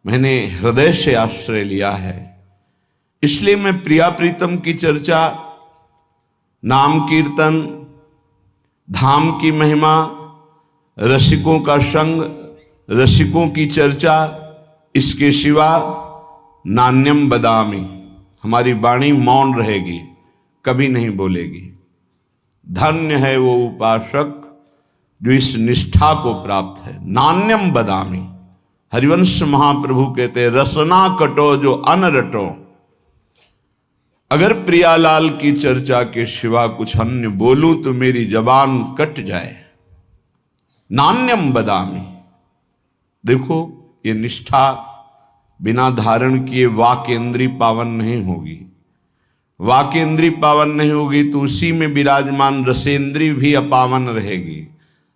मैंने हृदय से आश्रय लिया है। इसलिए मैं प्रिया प्रीतम की चर्चा, नाम कीर्तन, धाम की महिमा, रसिकों का संग, रसिकों की चर्चा, इसके सिवा नान्यम बदामी, हमारी वाणी मौन रहेगी, कभी नहीं बोलेगी। धन्य है वो उपासक जो इस निष्ठा को प्राप्त है। नान्यम बदामी, हरिवंश महाप्रभु कहते हैं, रसना कटो जो अन रटो। अगर प्रियालाल की चर्चा के सिवा कुछ अन्य बोलूं तो मेरी जबान कट जाए। नान्यम बदामी, देखो ये निष्ठा बिना धारण किए वाक्येंद्री पावन नहीं होगी। वाक्येंद्री पावन नहीं होगी तो उसी में विराजमान रसेंद्री भी अपावन रहेगी।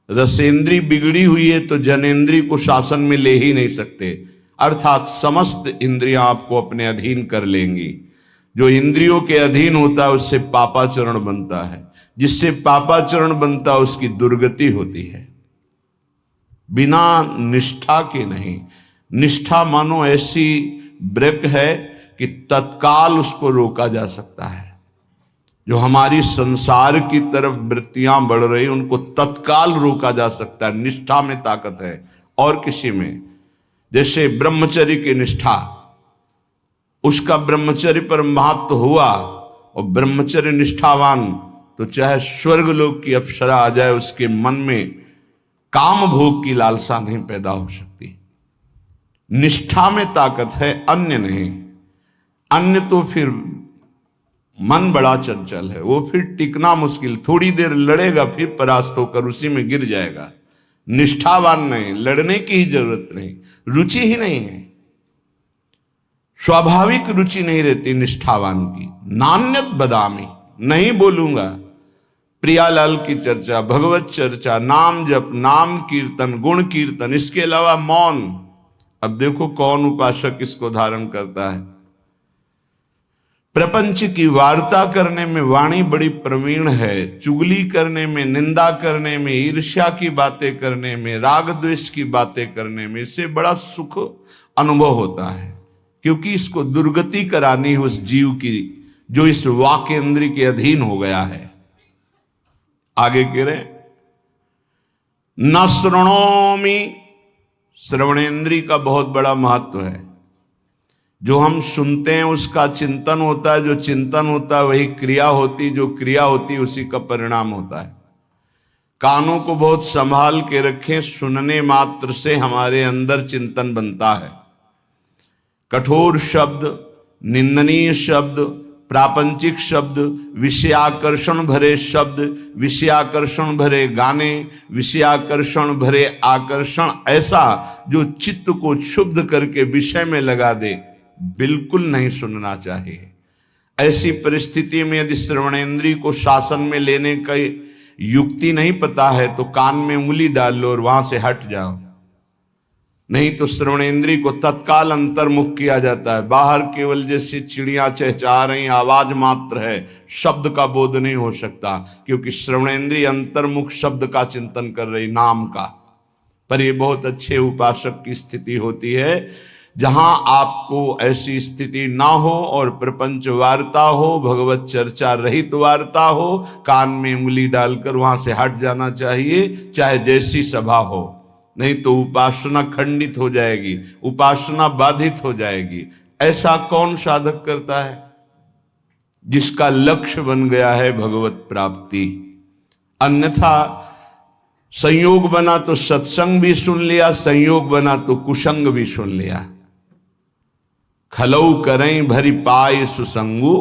रसेंद्री बिगड़ी हुई है तो जनेंद्री को शासन में ले ही नहीं सकते, अर्थात समस्त इंद्रियां आपको अपने अधीन कर लेंगी। जो इंद्रियों के अधीन होता है उससे पापाचरण बनता है, जिससे पापाचरण बनता है उसकी दुर्गति होती है। बिना निष्ठा के नहीं। निष्ठा मानो ऐसी ब्रेक है कि तत्काल उसको रोका जा सकता है। जो हमारी संसार की तरफ वृत्तियां बढ़ रही उनको तत्काल रोका जा सकता है। निष्ठा में ताकत है और किसी में। जैसे ब्रह्मचर्य की निष्ठा, उसका ब्रह्मचर्य पर महत्व हुआ और ब्रह्मचर्य निष्ठावान तो चाहे स्वर्गलोक की अप्सरा आ जाए उसके मन में काम भोग की लालसा नहीं पैदा हो सकती। निष्ठा में ताकत है, अन्य नहीं। अन्य तो फिर मन बड़ा चंचल है, वो फिर टिकना मुश्किल, थोड़ी देर लड़ेगा फिर परास्त होकर उसी में गिर जाएगा। निष्ठावान नहीं, लड़ने की ही जरूरत नहीं, रुचि ही नहीं है, स्वाभाविक रुचि नहीं रहती निष्ठावान की। नान्यत बदामी, नहीं बोलूंगा। प्रियालाल की चर्चा, भगवत चर्चा, नाम जप, नाम कीर्तन, गुण कीर्तन, इसके अलावा मौन। अब देखो कौन उपासक इसको धारण करता है। प्रपंच की वार्ता करने में वाणी बड़ी प्रवीण है, चुगली करने में, निंदा करने में, ईर्ष्या की बातें करने में, राग द्वेष की बातें करने में, इससे बड़ा सुख अनुभव होता है। क्योंकि इसको दुर्गति करानी है उस जीव की जो इस वाक्येंद्री के अधीन हो गया है। आगे कह रहे न श्रृणोमि, श्रवणेन्द्री का बहुत बड़ा महत्व है। जो हम सुनते हैं उसका चिंतन होता है, जो चिंतन होता है वही क्रिया होती, जो क्रिया होती उसी का परिणाम होता है। कानों को बहुत संभाल के रखें, सुनने मात्र से हमारे अंदर चिंतन बनता है। कठोर शब्द, निंदनीय शब्द, प्रापंचिक शब्द, विषयाकर्षण भरे शब्द, विषयाकर्षण भरे गाने, विषयाकर्षण भरे आकर्षण, ऐसा जो चित्त को क्षुब्ध करके विषय में लगा दे, बिल्कुल नहीं सुनना चाहिए। ऐसी परिस्थिति में यदि श्रवणेन्द्रिय को शासन में लेने का युक्ति नहीं पता है तो कान में उंगली डाल लो और वहां से हट जाओ, नहीं तो श्रवणेन्द्रिय को तत्काल अंतर्मुख किया जाता है। बाहर केवल जैसे चिड़ियां चहचहा रही आवाज मात्र है, शब्द का बोध नहीं हो सकता, क्योंकि श्रवणेन्द्रिय अंतर्मुख शब्द का चिंतन कर रही, नाम का। पर ये बहुत अच्छे उपासक की स्थिति होती है जहां आपको ऐसी स्थिति ना हो और प्रपंच वार्ता हो, भगवत चर्चा रहित वार्ता हो, कान में उंगली डालकर वहां से हट जाना चाहिए, चाहे जैसी सभा हो। नहीं तो उपासना खंडित हो जाएगी, उपासना बाधित हो जाएगी। ऐसा कौन साधक करता है? जिसका लक्ष्य बन गया है भगवत प्राप्ति। अन्यथा संयोग बना तो सत्संग भी सुन लिया, संयोग बना तो कुसंग भी सुन लिया। खलऊ करें भरी पाए सुसंगु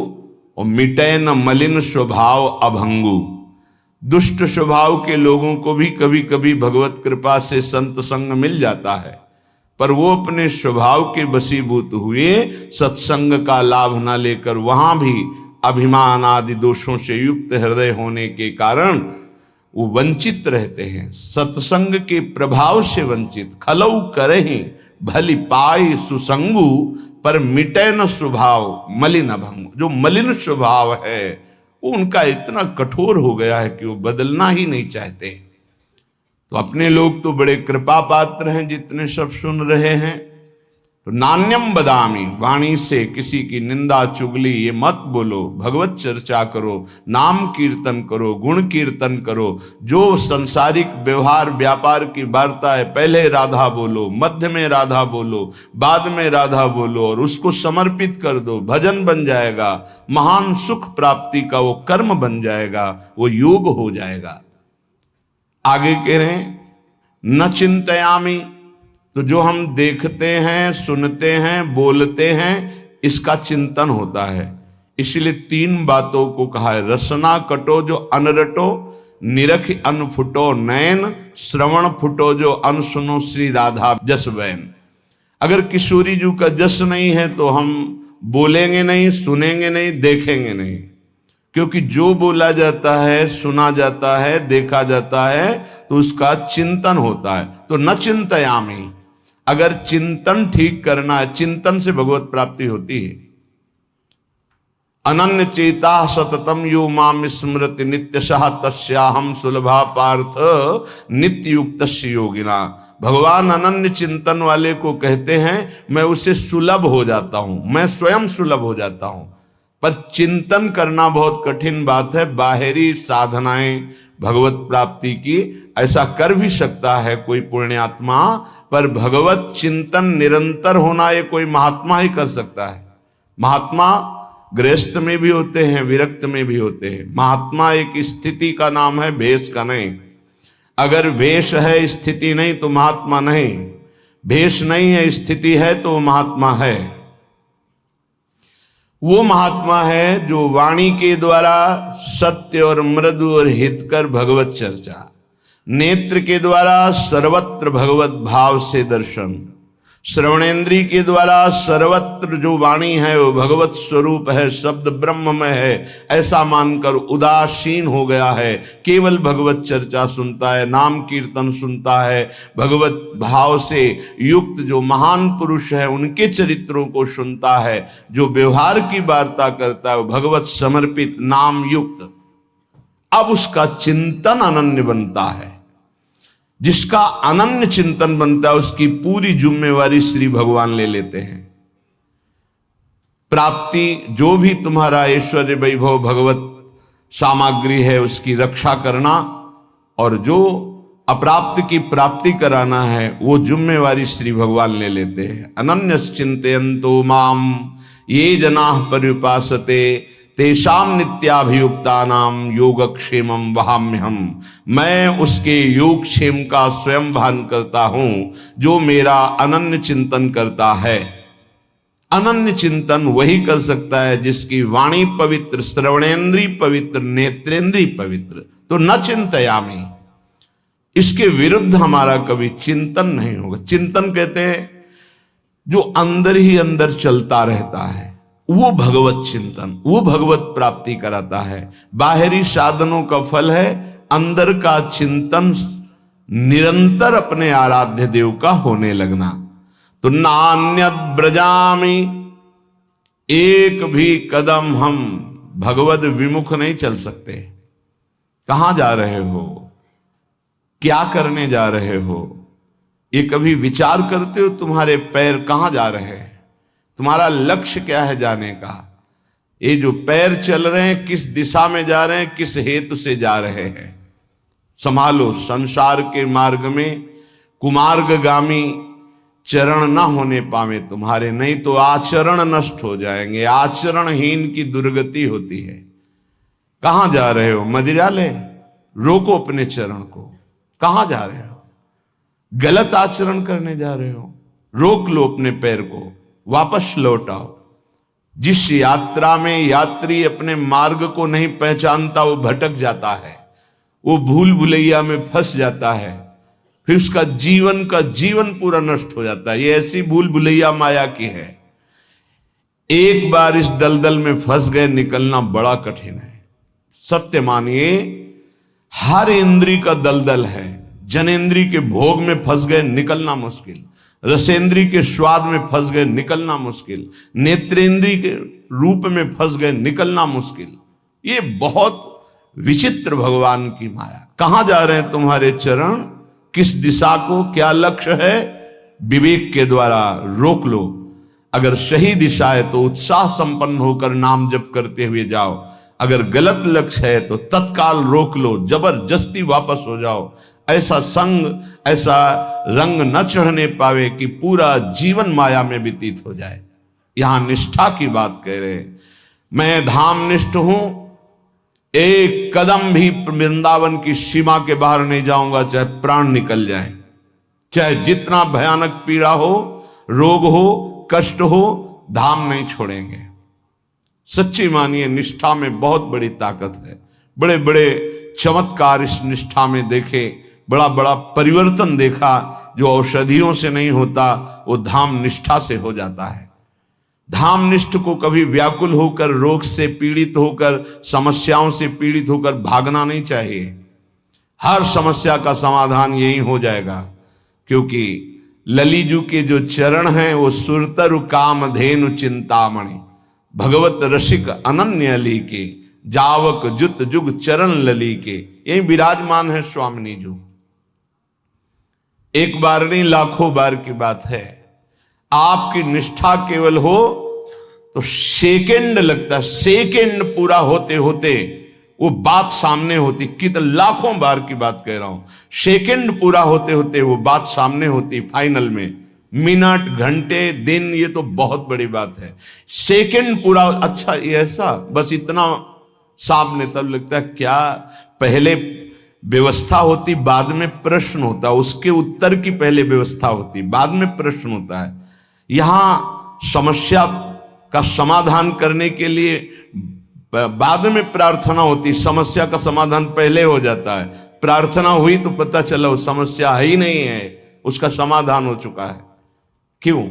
और मिटे न मलिन स्वभाव अभंगु। दुष्ट स्वभाव के लोगों को भी कभी कभी भगवत कृपा से संत संग मिल जाता है, पर वो अपने स्वभाव के वशीभूत हुए सत्संग का लाभ न लेकर वहां भी अभिमान आदि दोषों से युक्त हृदय होने के कारण वो वंचित रहते हैं, सत्संग के प्रभाव से वंचित। खलऊ करहि भली पाई सुसंगु पर मिटे न स्वभाव मलिन अभंगु। जो मलिन स्वभाव है वो उनका इतना कठोर हो गया है कि वो बदलना ही नहीं चाहते। तो अपने लोग तो बड़े कृपा पात्र हैं जितने सब सुन रहे हैं, तो नान्यम बदामी, वाणी से किसी की निंदा चुगली ये मत बोलो, भगवत चर्चा करो, नाम कीर्तन करो, गुण कीर्तन करो। जो संसारिक व्यवहार व्यापार की वार्ता है, पहले राधा बोलो, मध्य में राधा बोलो, बाद में राधा बोलो और उसको समर्पित कर दो, भजन बन जाएगा, महान सुख प्राप्ति का वो कर्म बन जाएगा, वो योग हो जाएगा। आगे कह रहे हैं न चिंतयामी, तो जो हम देखते हैं, सुनते हैं, बोलते हैं, इसका चिंतन होता है। इसलिए 3 बातों को कहा है, रसना कटो जो अनरटो, निरख अन फुटो नैन, श्रवण फुटो जो अन सुनो श्री राधा जस बैन। अगर किशोरी जी का जस नहीं है तो हम बोलेंगे नहीं, सुनेंगे नहीं, देखेंगे नहीं, क्योंकि जो बोला जाता है, सुना जाता है, देखा जाता है तो उसका चिंतन होता है। तो न चिंतयामी, अगर चिंतन ठीक करना है, चिंतन से भगवत प्राप्ति होती है। अनन्य चेता सततम यो माम स्मृति नित्यशः तस्याहम सुलभा पार्थ नित्य युक्त योगिना। भगवान अनन्य चिंतन वाले को कहते हैं मैं उसे सुलभ हो जाता हूं, मैं स्वयं सुलभ हो जाता हूं। पर चिंतन करना बहुत कठिन बात है। बाहरी साधनाएं भगवत प्राप्ति की ऐसा कर भी सकता है कोई पुण्यात्मा, पर भगवत चिंतन निरंतर होना ये कोई महात्मा ही कर सकता है। महात्मा गृहस्थ में भी होते हैं, विरक्त में भी होते हैं। महात्मा एक स्थिति का नाम है, भेष का नहीं। अगर वेश है, स्थिति नहीं तो महात्मा नहीं। भेष नहीं है, स्थिति है तो महात्मा है। वो महात्मा है जो वाणी के द्वारा सत्य और मृदु और हितकर भगवत चर्चा, नेत्र के द्वारा सर्वत्र भगवत भाव से दर्शन, श्रवणेन्द्रिय के द्वारा सर्वत्र जो वाणी है वो भगवत स्वरूप है, शब्द ब्रह्म में है, ऐसा मानकर उदासीन हो गया है, केवल भगवत चर्चा सुनता है, नाम कीर्तन सुनता है, भगवत भाव से युक्त जो महान पुरुष है उनके चरित्रों को सुनता है, जो व्यवहार की वार्ता करता है वो भगवत समर्पित नाम युक्त। अब उसका चिंतन अनन्य बनता है। जिसका अनन्य चिंतन बनता है उसकी पूरी जिम्मेवारी श्री भगवान ले लेते हैं। प्राप्ति जो भी तुम्हारा ऐश्वर्य वैभव भगवत सामग्री है उसकी रक्षा करना, और जो अप्राप्त की प्राप्ति कराना है वो जिम्मेवारी श्री भगवान ले लेते हैं। अनन्यस चिंतयन्तो माम ये जनाः पर्युपासते तेषाम नित्याभियुक्तानाम योगक्षेमम वहाम्यहम। मैं उसके योगक्षेम का स्वयं भान करता हूं जो मेरा अनन्य चिंतन करता है। अनन्य चिंतन वही कर सकता है जिसकी वाणी पवित्र, श्रवणेन्द्रिय पवित्र, नेत्रेंद्रिय पवित्र। तो न चिंतयामी, इसके विरुद्ध हमारा कभी चिंतन नहीं होगा। चिंतन कहते हैं जो अंदर ही अंदर चलता रहता है, वो भगवत चिंतन, वो भगवत प्राप्ति कराता है। बाहरी साधनों का फल है अंदर का चिंतन, निरंतर अपने आराध्य देव का होने लगना। तो नान्यद ब्रजामी, एक भी कदम हम भगवद विमुख नहीं चल सकते। कहां जा रहे हो, क्या करने जा रहे हो, ये कभी विचार करते हो? तुम्हारे पैर कहां जा रहे हैं, तुम्हारा लक्ष्य क्या है जाने का? ये जो पैर चल रहे हैं किस दिशा में जा रहे हैं, किस हेतु से जा रहे हैं? संभालो। संसार के मार्ग में कुमार्गगामी चरण ना होने पावे तुम्हारे, नहीं तो आचरण नष्ट हो जाएंगे। आचरणहीन की दुर्गति होती है। कहां जा रहे हो? मदिरालय? रोको अपने चरण को। कहां जा रहे हो? गलत आचरण करने जा रहे हो? रोक लो अपने पैर को, वापस लौट आओ। जिस यात्रा में यात्री अपने मार्ग को नहीं पहचानता वो भटक जाता है, वो भूल भुलैया में फंस जाता है, फिर उसका जीवन पूरा नष्ट हो जाता है। ये ऐसी भूल भुलैया माया की है। एक बार इस दलदल में फंस गए, निकलना बड़ा कठिन है। सत्य मानिए, हर इंद्री का दलदल है। जनेन्द्री के भोग में फंस गए, निकलना मुश्किल। रसेंद्री के स्वाद में फंस गए, निकलना मुश्किल। नेत्रेंद्री के रूप में फंस गए, निकलना मुश्किल। ये बहुत विचित्र भगवान की माया। कहां जा रहे हैं तुम्हारे चरण, किस दिशा को, क्या लक्ष्य है, विवेक के द्वारा रोक लो। अगर सही दिशा है तो उत्साह संपन्न होकर नाम जप करते हुए जाओ, अगर गलत लक्ष्य है तो तत्काल रोक लो, जबरदस्ती वापस हो जाओ। ऐसा संग, ऐसा रंग न चढ़ने पावे कि पूरा जीवन माया में व्यतीत हो जाए। यहां निष्ठा की बात कह रहे। मैं धाम निष्ठ हूं, एक कदम भी वृंदावन की सीमा के बाहर नहीं जाऊंगा, चाहे प्राण निकल जाए, चाहे जितना भयानक पीड़ा हो, रोग हो, कष्ट हो, धाम नहीं छोड़ेंगे। सच्ची मानिए, निष्ठा में बहुत बड़ी ताकत है। बड़े बड़े चमत्कार इस निष्ठा में देखे, बड़ा बड़ा परिवर्तन देखा। जो औषधियों से नहीं होता वो धाम निष्ठा से हो जाता है। धाम निष्ठ को कभी व्याकुल होकर, रोग से पीड़ित होकर, समस्याओं से पीड़ित होकर भागना नहीं चाहिए। हर समस्या का समाधान यही हो जाएगा, क्योंकि ललीजू के जो चरण हैं वो सुरतरु कामधेनु चिंतामणि, भगवत रसिक अनन्य अली के, जावक जुत जुग चरण लली के, यही विराजमान है स्वामिनी जी। एक बार नहीं, लाखों बार की बात है। आपकी निष्ठा केवल हो तो सेकंड लगता है, सेकंड पूरा होते होते वो बात सामने होती। कितने लाखों बार की बात कह रहा हूं, सेकंड पूरा होते होते वो बात सामने होती। फाइनल में मिनट, घंटे, दिन, ये तो बहुत बड़ी बात है। सेकंड पूरा, अच्छा ये ऐसा, बस इतना सामने, तब लगता है क्या। पहले व्यवस्था होती, बाद में प्रश्न होता, उसके उत्तर की पहले व्यवस्था होती, बाद में प्रश्न होता है। यहां समस्या का समाधान करने के लिए बाद में प्रार्थना होती, समस्या का समाधान पहले हो जाता है। प्रार्थना हुई तो पता चला वो समस्या है ही नहीं है, उसका समाधान हो चुका है। क्यों?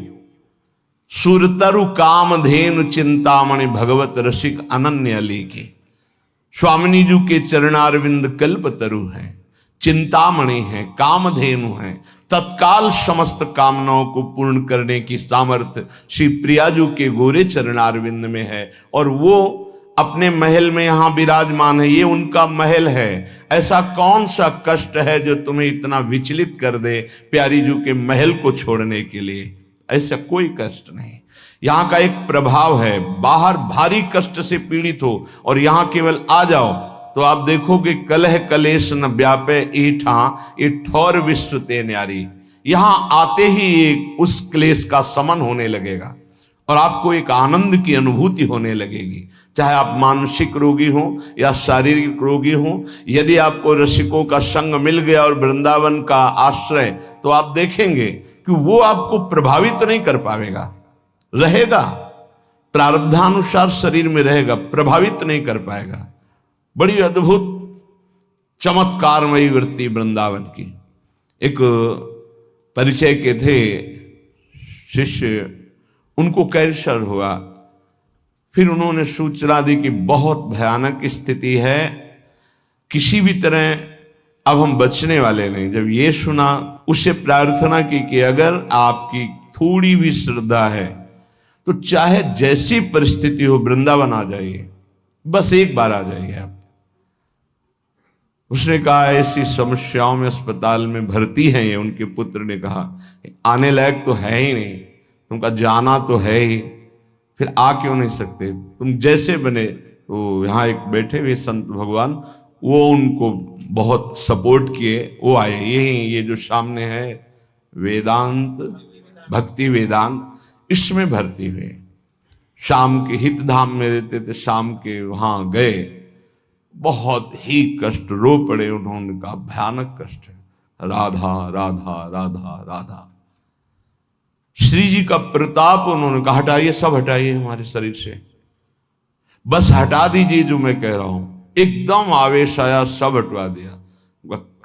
सुरतरु कामधेनु चिंतामणि, भगवत रसिक अनन्य अली के। स्वामिनी जी के चरणारविंद कल्पतरु हैं, चिंतामणि हैं, कामधेनु हैं। तत्काल समस्त कामनाओं को पूर्ण करने की सामर्थ्य श्री प्रियाजू के गोरे चरणारविंद में है, और वो अपने महल में यहां विराजमान है। ये उनका महल है। ऐसा कौन सा कष्ट है जो तुम्हें इतना विचलित कर दे प्यारी जू के महल को छोड़ने के लिए? ऐसा कोई कष्ट नहीं। यहां का एक प्रभाव है, बाहर भारी कष्ट से पीड़ित हो और यहां केवल आ जाओ तो आप देखोगे कलह कलेश न व्यापे ईठा ये ठौर विश्व ते न्यारी। यहां आते ही एक उस क्लेश का समन होने लगेगा और आपको एक आनंद की अनुभूति होने लगेगी। चाहे आप मानसिक रोगी हो या शारीरिक रोगी हो, यदि आपको रसिकों का संग मिल गया और वृंदावन का आश्रय, तो आप देखेंगे कि वो आपको प्रभावित नहीं कर पाएगा, रहेगा प्रारब्धानुसार शरीर में रहेगा, प्रभावित नहीं कर पाएगा। बड़ी अद्भुत चमत्कारमयी वृत्ति वृंदावन की। एक परिचय के थे शिष्य, उनको कैंसर हुआ। फिर उन्होंने सूचना दी कि बहुत भयानक स्थिति है, किसी भी तरह अब हम बचने वाले नहीं। जब ये सुना, उससे प्रार्थना की कि अगर आपकी थोड़ी भी श्रद्धा है तो चाहे जैसी परिस्थिति हो वृंदावन आ जाइए, बस एक बार आ जाइए आप। उसने कहा ऐसी समस्याओं में अस्पताल में भर्ती हैं ये। उनके पुत्र ने कहा आने लायक तो है ही नहीं, तुमका जाना तो है ही, फिर आ क्यों नहीं सकते? तुम जैसे बने। तो यहाँ एक बैठे हुए संत भगवान, वो उनको बहुत सपोर्ट किए, वो आए। ये जो सामने है वेदांत, भक्ति वेदांत, इसमें भर्ती हुए। शाम के हित धाम में रहते थे, शाम के वहां गए, बहुत ही कष्ट, रो पड़े। उन्होंने कहा भयानक कष्ट है, राधा राधा राधा राधा। श्री जी का प्रताप, उन्होंने कहा हटाइए, सब हटाइए हमारे शरीर से, बस हटा दीजिए जो मैं कह रहा हूं। एकदम आवेश आया, सब हटवा दिया,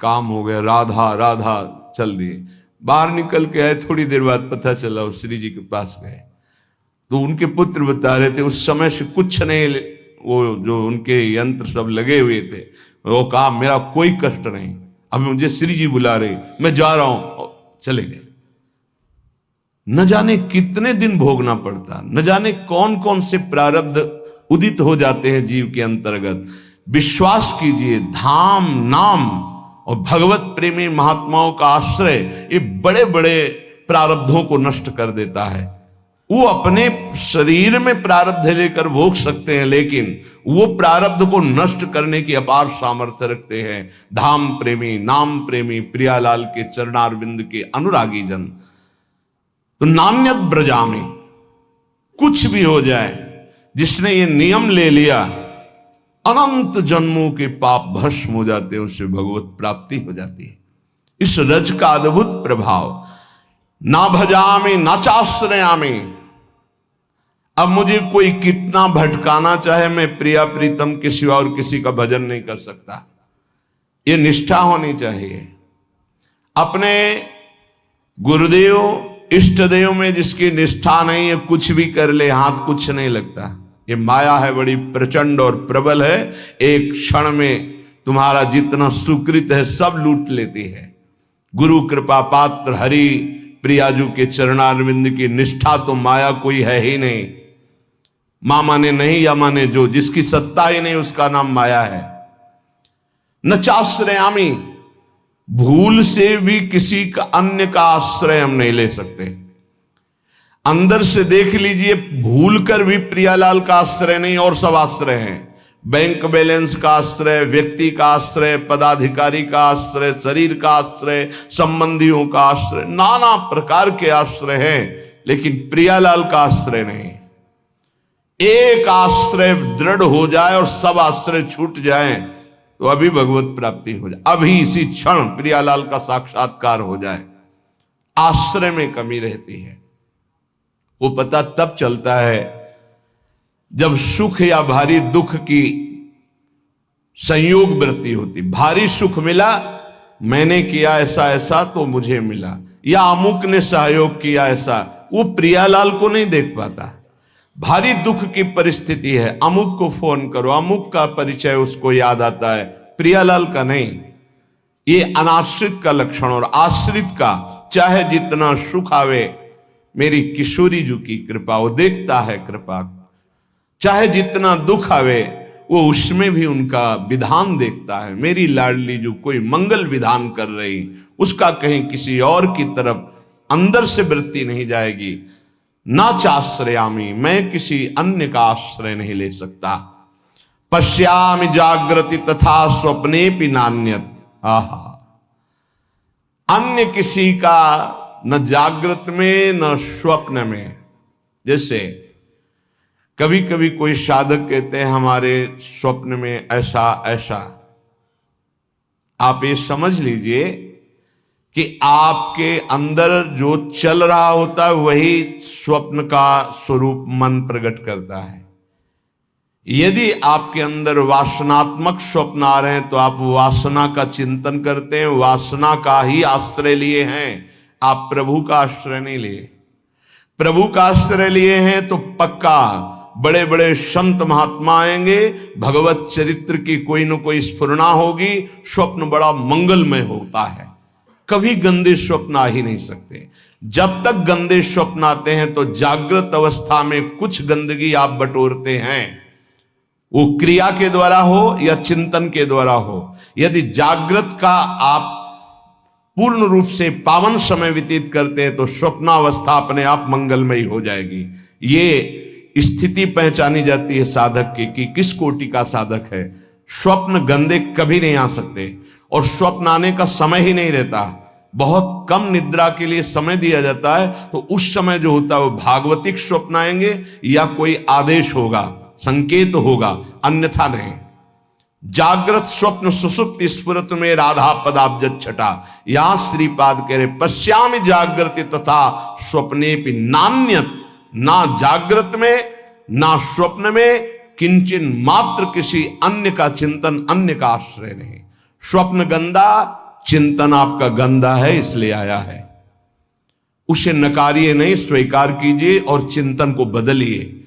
काम हो गया। राधा राधा चल दिए। बाहर निकल के आए, थोड़ी देर बाद पता चला वो श्री जी के पास गए तो उनके पुत्र बता रहे थे उस समय से कुछ नहीं, वो जो उनके यंत्र सब लगे हुए थे, वो कहा मेरा कोई कष्ट नहीं, अब मुझे श्री जी बुला रहे, मैं जा रहा हूं। चले गए। न जाने कितने दिन भोगना पड़ता, न जाने कौन कौन से प्रारब्ध उदित हो जाते हैं जीव के अंतर्गत। विश्वास कीजिए, धाम, नाम और भगवत प्रेमी महात्माओं का आश्रय, ये बड़े बड़े प्रारब्धों को नष्ट कर देता है। वो अपने शरीर में प्रारब्ध लेकर भोग सकते हैं, लेकिन वो प्रारब्ध को नष्ट करने की अपार सामर्थ्य रखते हैं। धाम प्रेमी, नाम प्रेमी, प्रियालाल के चरणारविंद के अनुरागी जन। तो नान्यत ब्रजा में कुछ भी हो जाए, जिसने ये नियम ले लिया, अनंत जन्मों के पाप भस्म हो जाते हैं, उससे भगवत प्राप्ति हो जाती है। इस रज का अद्भुत प्रभाव। ना भजामि ना चाश्रयामि। अब मुझे कोई कितना भटकाना चाहे, मैं प्रिया प्रीतम के सिवा और किसी का भजन नहीं कर सकता। ये निष्ठा होनी चाहिए। अपने गुरुदेव इष्ट देव में जिसकी निष्ठा नहीं है, कुछ भी कर ले, हाथ कुछ नहीं लगता। ये माया है, बड़ी प्रचंड और प्रबल है। एक क्षण में तुम्हारा जितना सुकृत है सब लूट लेती है। गुरु कृपा पात्र हरि प्रियाजू के चरणारविंद की निष्ठा तो माया कोई है ही नहीं। मां माने नहीं या माने जो, जिसकी सत्ता ही नहीं उसका नाम माया है। न चाश्रयामी, भूल से भी किसी का अन्य का आश्रय हम नहीं ले सकते। अंदर से देख लीजिए, भूल कर भी प्रियालाल का आश्रय नहीं और सब आश्रय हैं। बैंक बैलेंस का आश्रय, व्यक्ति का आश्रय, पदाधिकारी का आश्रय, शरीर का आश्रय, संबंधियों का आश्रय, नाना प्रकार के आश्रय हैं, लेकिन प्रियालाल का आश्रय नहीं। एक आश्रय दृढ़ हो जाए और सब आश्रय छूट जाए तो अभी भगवत प्राप्ति हो जाए, अभी इसी क्षण प्रियालाल का साक्षात्कार हो जाए। आश्रय में कमी रहती है। वो पता तब चलता है जब सुख या भारी दुख की संयोग वृत्ति होती। भारी सुख मिला, मैंने किया ऐसा ऐसा तो मुझे मिला, या अमुक ने सहयोग किया ऐसा, वो प्रियालाल को नहीं देख पाता। भारी दुख की परिस्थिति है, अमुक को फोन करो, अमुक का परिचय उसको याद आता है, प्रियालाल का नहीं। ये अनाश्रित का लक्षण। और आश्रित का चाहे जितना सुख आवे, मेरी किशोरी जी की कृपा, वो देखता है कृपा। चाहे जितना दुख आवे, वो उसमें भी उनका विधान देखता है। मेरी लाडली जो कोई मंगल विधान कर रही, उसका कहीं किसी और की तरफ अंदर से वृत्ति नहीं जाएगी। ना चाश्रयामी, मैं किसी अन्य का आश्रय नहीं ले सकता। पश्यामि जागृति तथा स्वप्ने भी नान्यत। आहा, अन्य किसी का न जागृत में न स्वप्न में। जैसे कभी कभी कोई साधक कहते हैं हमारे स्वप्न में ऐसा ऐसा, आप ये समझ लीजिए कि आपके अंदर जो चल रहा होता है वही स्वप्न का स्वरूप मन प्रकट करता है। यदि आपके अंदर वासनात्मक स्वप्न आ रहे हैं तो आप वासना का चिंतन करते हैं, वासना का ही आश्रय लिए हैं, आप प्रभु का आश्रय नहीं लिए। प्रभु का आश्रय लिए हैं तो पक्का बड़े बड़े संत महात्मा आएंगे, भगवत चरित्र की कोई न कोई स्फुरना होगी, स्वप्न बड़ा मंगलमय होता है। कभी गंदे स्वप्न आ ही नहीं सकते। जब तक गंदे स्वप्न आते हैं तो जागृत अवस्था में कुछ गंदगी आप बटोरते हैं, वो क्रिया के द्वारा हो या चिंतन के द्वारा हो। यदि जागृत का आप पूर्ण रूप से पावन समय व्यतीत करते हैं तो स्वप्नावस्था अपने आप मंगलमयी हो जाएगी। ये स्थिति पहचानी जाती है साधक की कि किस कोटि का साधक है। स्वप्न गंदे कभी नहीं आ सकते और स्वप्न आने का समय ही नहीं रहता। बहुत कम निद्रा के लिए समय दिया जाता है, तो उस समय जो होता है वो भागवतिक स्वप्न आएंगे या कोई आदेश होगा, संकेत होगा, अन्यथा नहीं। जागृत स्वप्न सुसुप्ति स्फुरत में राधा पदाब्ज छटा। यहां श्रीपाद कह रहे पश्यामि जागृति तथा स्वप्ने भी नान्यत। ना जागृत में ना स्वप्न में किंचन मात्र किसी अन्य का चिंतन, अन्य का आश्रय नहीं। स्वप्न गंदा, चिंतन आपका गंदा है इसलिए आया है। उसे नकारिए नहीं, स्वीकार कीजिए और चिंतन को बदलिए।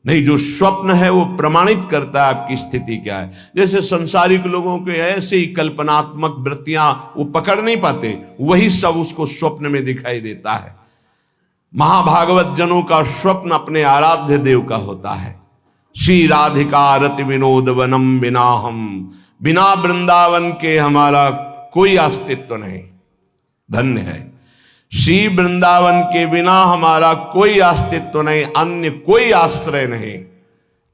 नहीं, जो स्वप्न है वो प्रमाणित करता है आपकी स्थिति क्या है। जैसे संसारिक लोगों के ऐसे ही कल्पनात्मक वृत्तियां वो पकड़ नहीं पाते, वही सब उसको स्वप्न में दिखाई देता है। महाभागवत जनों का स्वप्न अपने आराध्य देव का होता है। श्री राधिका रति विनोद वनम बिना हम, बिना वृंदावन के हमारा कोई अस्तित्व नहीं। धन्य है श्री वृंदावन के बिना हमारा कोई अस्तित्व नहीं, अन्य कोई आश्रय नहीं।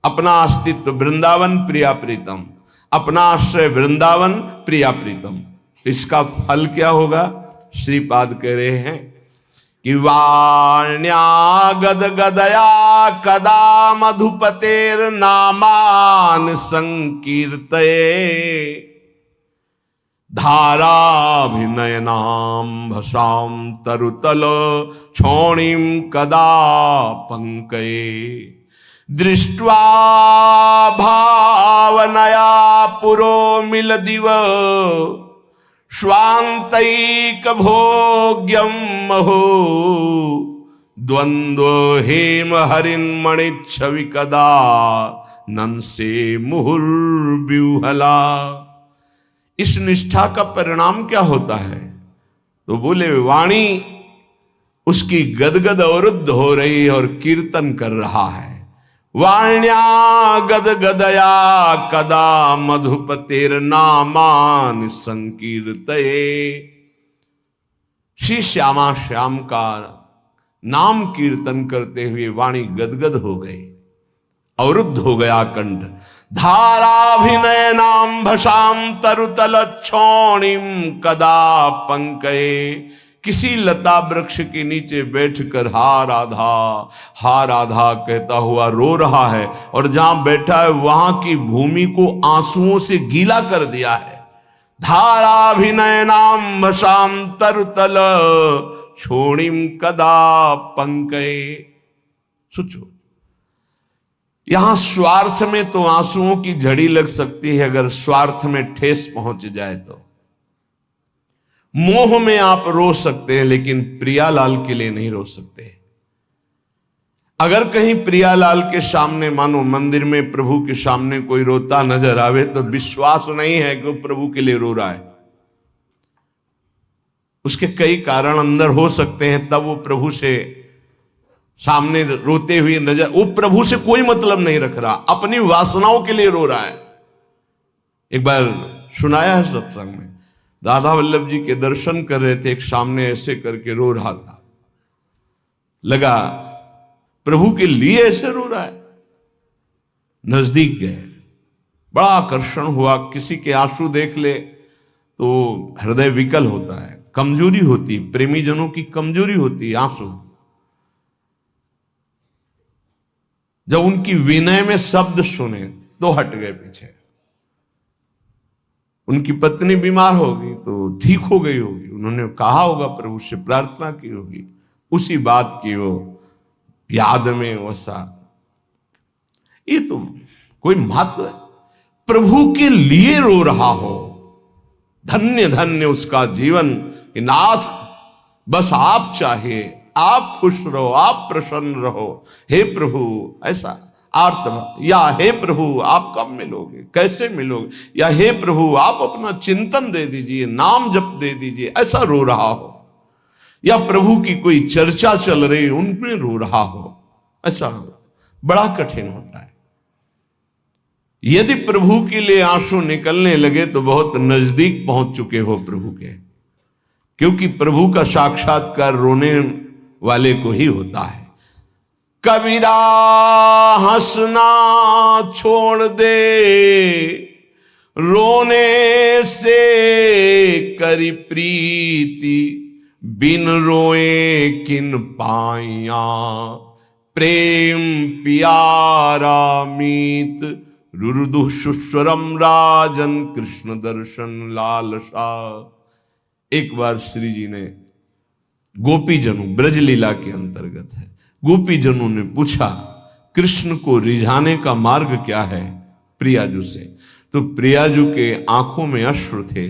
अपना अस्तित्व वृंदावन प्रिया प्रीतम, अपना आश्रय वृंदावन प्रिया प्रीतम। इसका फल क्या होगा? श्रीपाद कह रहे हैं कि वाण्या गद गदया कदा मधुपतेर नामान संकीर्तये धाराभिनयनाम भसाम तरुतल क्षोणीम कदा पंकये दृष्ट्वा भावनया पुरो मिल दिव स्वांतैक भोग्यम महो द्वंद्व हेम हरिन्मणिच्छवि कदा नंसे मुहुर्व्यूहला। इस निष्ठा का परिणाम क्या होता है? तो बोले वाणी उसकी गदगद अवरुद्ध हो रही और कीर्तन कर रहा है। वाण्या गदगदया कदा मधुपतेर नामान संकीर्तये। श्री श्यामा श्याम का नाम कीर्तन करते हुए वाणी गदगद हो गई, अवरुद्ध हो गया कंठ। धाराभिनय नाम भसाम तरुतल क्षोणिम कदा पंकये। किसी लता वृक्ष के नीचे बैठकर हा राधा कहता हुआ रो रहा है, और जहां बैठा है वहां की भूमि को आंसुओं से गीला कर दिया है। धाराभिनय नाम भसाम तरुतल क्षोणिम कदा पंकये। सोचो, यहां स्वार्थ में तो आंसुओं की झड़ी लग सकती है, अगर स्वार्थ में ठेस पहुंच जाए तो। मोह में आप रो सकते हैं, लेकिन प्रियालाल के लिए नहीं रो सकते। अगर कहीं प्रियालाल के सामने, मानो मंदिर में प्रभु के सामने कोई रोता नजर आवे, तो विश्वास नहीं है कि वो प्रभु के लिए रो रहा है। उसके कई कारण अंदर हो सकते हैं, तब वो प्रभु से सामने रोते हुए नजर, वो प्रभु से कोई मतलब नहीं रख रहा, अपनी वासनाओं के लिए रो रहा है। एक बार सुनाया है सत्संग में, दादा वल्लभ जी के दर्शन कर रहे थे, एक सामने ऐसे करके रो रहा था। लगा प्रभु के लिए ऐसे रो रहा है। नजदीक गए, बड़ा आकर्षण हुआ। किसी के आंसू देख ले तो हृदय विकल होता है, कमजोरी होती, प्रेमी जनों की कमजोरी होती आंसू। जब उनकी विनय में शब्द सुने तो हट गए पीछे। उनकी पत्नी बीमार होगी तो ठीक हो गई होगी, उन्होंने कहा होगा, प्रभु से प्रार्थना की होगी, उसी बात की वो याद में वसा। ये तो कोई महत्व है? प्रभु के लिए रो रहा हो, धन्य धन्य उसका जीवन। नाथ बस आप चाहिए, आप खुश रहो, आप प्रसन्न रहो, हे प्रभु। ऐसा आर्त, या हे प्रभु आप कब मिलोगे, कैसे मिलोगे, या हे प्रभु आप अपना चिंतन दे दीजिए, नाम जप दे दीजिए, ऐसा रो रहा हो। या प्रभु की कोई चर्चा चल रही, उनमें रो रहा हो, ऐसा बड़ा कठिन होता है। यदि प्रभु के लिए आंसू निकलने लगे तो बहुत नजदीक पहुंच चुके हो प्रभु के, क्योंकि प्रभु का साक्षात्कार रोने वाले को ही होता है। कबीरा हंसना छोड़ दे, रोने से करी प्रीति, बिन रोए किन पाइया, प्रेम प्यारा मीत, रुरुदु सुस्वरम राजन, कृष्ण दर्शन लालसा। एक बार श्री जी ने गोपीजनों, ब्रज लीला के अंतर्गत है, गोपीजनों ने पूछा कृष्ण को रिझाने का मार्ग क्या है प्रियाजू से। तो प्रियाजू के आंखों में अश्रु थे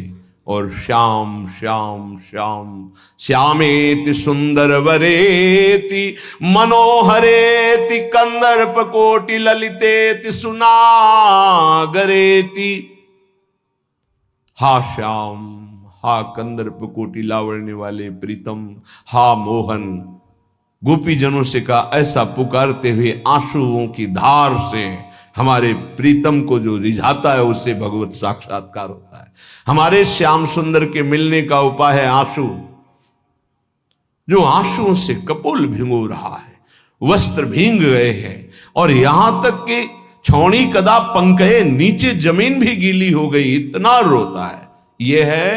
और श्याम श्याम श्याम श्यामेति सुंदर वरेति मनोहरेति कंदर्प कोटि ललितेति सुनागरेति। हा श्याम, हा कंदर्प कोटि लावण्य वाले प्रीतम, हा मोहन। गोपीजनों से कहा, ऐसा पुकारते हुए आंसुओं की धार से हमारे प्रीतम को जो रिझाता है उससे भगवत साक्षात्कार होता है। हमारे श्याम सुंदर के मिलने का उपाय है आंसू। जो आंसुओं से कपोल भिगो रहा है, वस्त्र भींग गए हैं और यहां तक कि छौणी कदा पंखे, नीचे जमीन भी गीली हो गई, इतना रोता है। यह है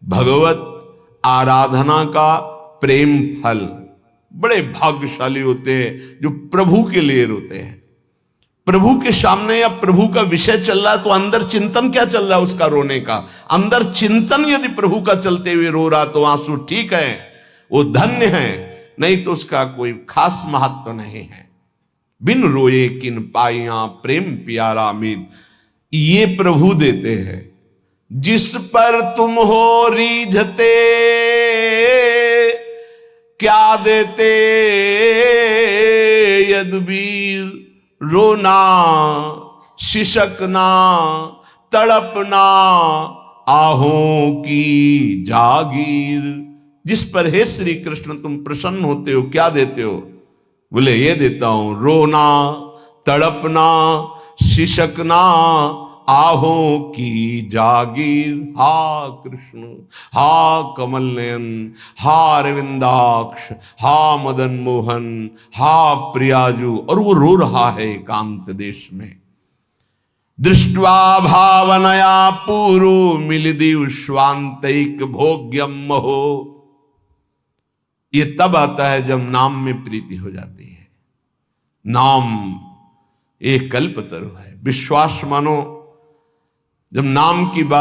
भगवत आराधना का प्रेम फल। बड़े भाग्यशाली होते हैं जो प्रभु के लिए रोते हैं। प्रभु के सामने या प्रभु का विषय चल रहा है तो अंदर चिंतन क्या चल रहा है उसका रोने का? अंदर चिंतन यदि प्रभु का चलते हुए रो रहा तो आंसू ठीक है, वो धन्य है, नहीं तो उसका कोई खास महत्व नहीं है। बिन रोए किन पाइया प्रेम प्यारा मीत, ये प्रभु देते हैं। जिस पर तुम हो रीझते क्या देते यदुबीर, रोना शिशकना तड़पना आहों की जागीर। जिस पर हे श्री कृष्ण तुम प्रसन्न होते हो क्या देते हो? बोले ये देता हूं, रोना तड़पना शिशकना आहों की जागीर। हा कृष्ण, हा कमल नयन, हा अरविंदाक्ष, हा मदन मोहन, हा प्रियाजू। और वो रो रहा है एकांत देश में। दृष्ट्वा भावनया पूरो मिलिदिव स्वांतैक भोग्यम महो। ये तब आता है जब नाम में प्रीति हो जाती है। नाम एक कल्पतरु है। विश्वास मानो, जब नाम की बात